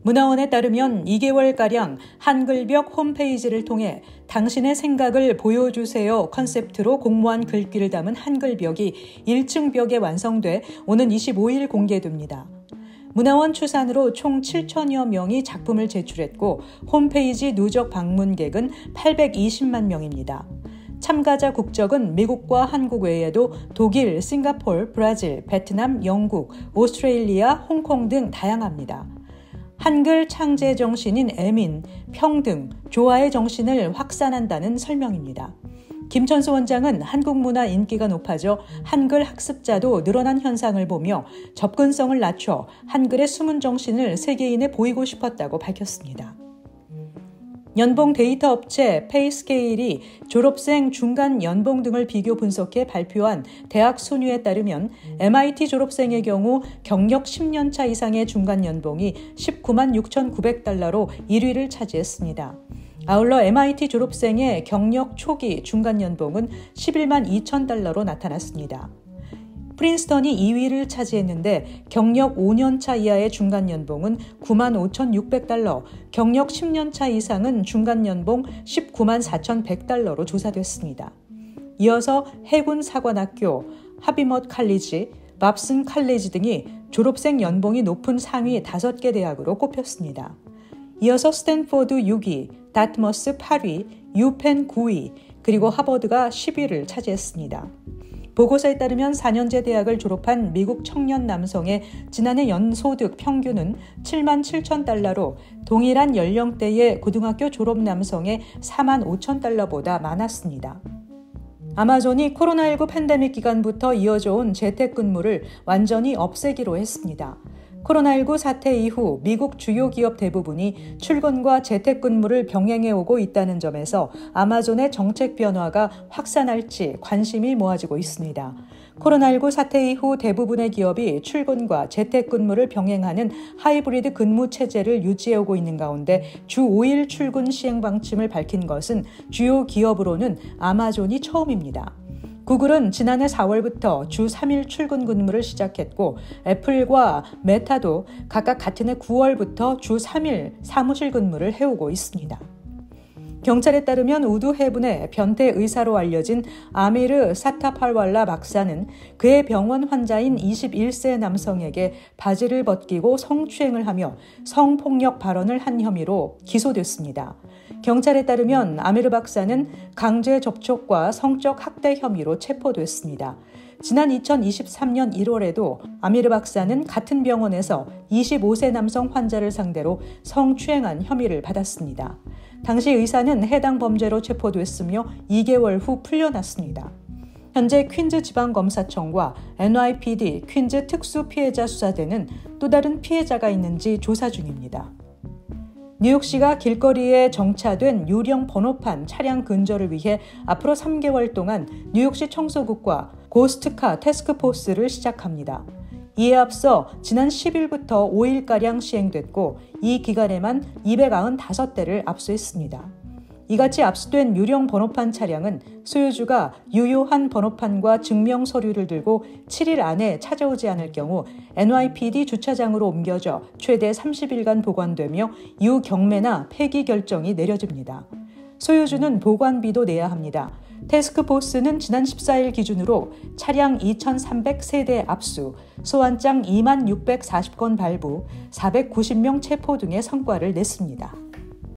문화원에 따르면 2개월가량 한글벽 홈페이지를 통해 당신의 생각을 보여주세요 컨셉트로 공모한 글귀를 담은 한글벽이 1층 벽에 완성돼 오는 25일 공개됩니다. 문화원 추산으로 총 7천여 명이 작품을 제출했고 홈페이지 누적 방문객은 820만 명입니다. 참가자 국적은 미국과 한국 외에도 독일, 싱가포르, 브라질, 베트남, 영국, 오스트레일리아, 홍콩 등 다양합니다. 한글 창제 정신인 애민, 평등, 조화의 정신을 확산한다는 설명입니다. 김천수 원장은 한국 문화 인기가 높아져 한글 학습자도 늘어난 현상을 보며 접근성을 낮춰 한글의 숨은 정신을 세계인에 보이고 싶었다고 밝혔습니다. 연봉 데이터 업체 페이스케일이 졸업생 중간 연봉 등을 비교 분석해 발표한 대학 순위에 따르면 MIT 졸업생의 경우 경력 10년 차 이상의 중간 연봉이 19만 6,900달러로 1위를 차지했습니다. 아울러 MIT 졸업생의 경력 초기 중간 연봉은 11만 2천 달러로 나타났습니다. 프린스턴이 2위를 차지했는데 경력 5년 차 이하의 중간 연봉은 9만 5,600달러, 경력 10년 차 이상은 중간 연봉 19만 4,100달러로 조사됐습니다. 이어서 해군 사관학교, 하비머드 칼리지, 밥슨 칼리지 등이 졸업생 연봉이 높은 상위 5개 대학으로 꼽혔습니다. 이어서 스탠포드 6위, 다트머스 8위, 유펜 9위, 그리고 하버드가 10위를 차지했습니다. 보고서에 따르면 4년제 대학을 졸업한 미국 청년 남성의 지난해 연소득 평균은 7만 7천 달러로 동일한 연령대의 고등학교 졸업 남성의 4만 5천 달러보다 많았습니다. 아마존이 코로나19 팬데믹 기간부터 이어져 온 재택근무를 완전히 없애기로 했습니다. 코로나19 사태 이후 미국 주요 기업 대부분이 출근과 재택근무를 병행해 오고 있다는 점에서 아마존의 정책 변화가 확산할지 관심이 모아지고 있습니다. 코로나19 사태 이후 대부분의 기업이 출근과 재택근무를 병행하는 하이브리드 근무 체제를 유지해오고 있는 가운데 주 5일 출근 시행 방침을 밝힌 것은 주요 기업으로는 아마존이 처음입니다. 구글은 지난해 4월부터 주 3일 출근 근무를 시작했고 애플과 메타도 각각 같은 해 9월부터 주 3일 사무실 근무를 해오고 있습니다. 경찰에 따르면 우드 해븐의 변태 의사로 알려진 아미르 사타팔왈라 박사는 그의 병원 환자인 21세 남성에게 바지를 벗기고 성추행을 하며 성폭력 발언을 한 혐의로 기소됐습니다. 경찰에 따르면 아미르 박사는 강제 접촉과 성적 학대 혐의로 체포됐습니다. 지난 2023년 1월에도 아미르 박사는 같은 병원에서 25세 남성 환자를 상대로 성추행한 혐의를 받았습니다. 당시 의사는 해당 범죄로 체포됐으며 2개월 후 풀려났습니다. 현재 퀸즈 지방검사청과 NYPD 퀸즈 특수피해자 수사대는 또 다른 피해자가 있는지 조사 중입니다. 뉴욕시가 길거리에 정차된 유령 번호판 차량 근절을 위해 앞으로 3개월 동안 뉴욕시 청소국과 고스트카 태스크포스를 시작합니다. 이에 앞서 지난 10일부터 5일가량 시행됐고 이 기간에만 295대를 압수했습니다. 이같이 압수된 유령 번호판 차량은 소유주가 유효한 번호판과 증명 서류를 들고 7일 안에 찾아오지 않을 경우 NYPD 주차장으로 옮겨져 최대 30일간 보관되며 이후 경매나 폐기 결정이 내려집니다. 소유주는 보관비도 내야 합니다. 태스크포스는 지난 14일 기준으로 차량 2,300세대 압수, 소환장 2만 640건 발부, 490명 체포 등의 성과를 냈습니다.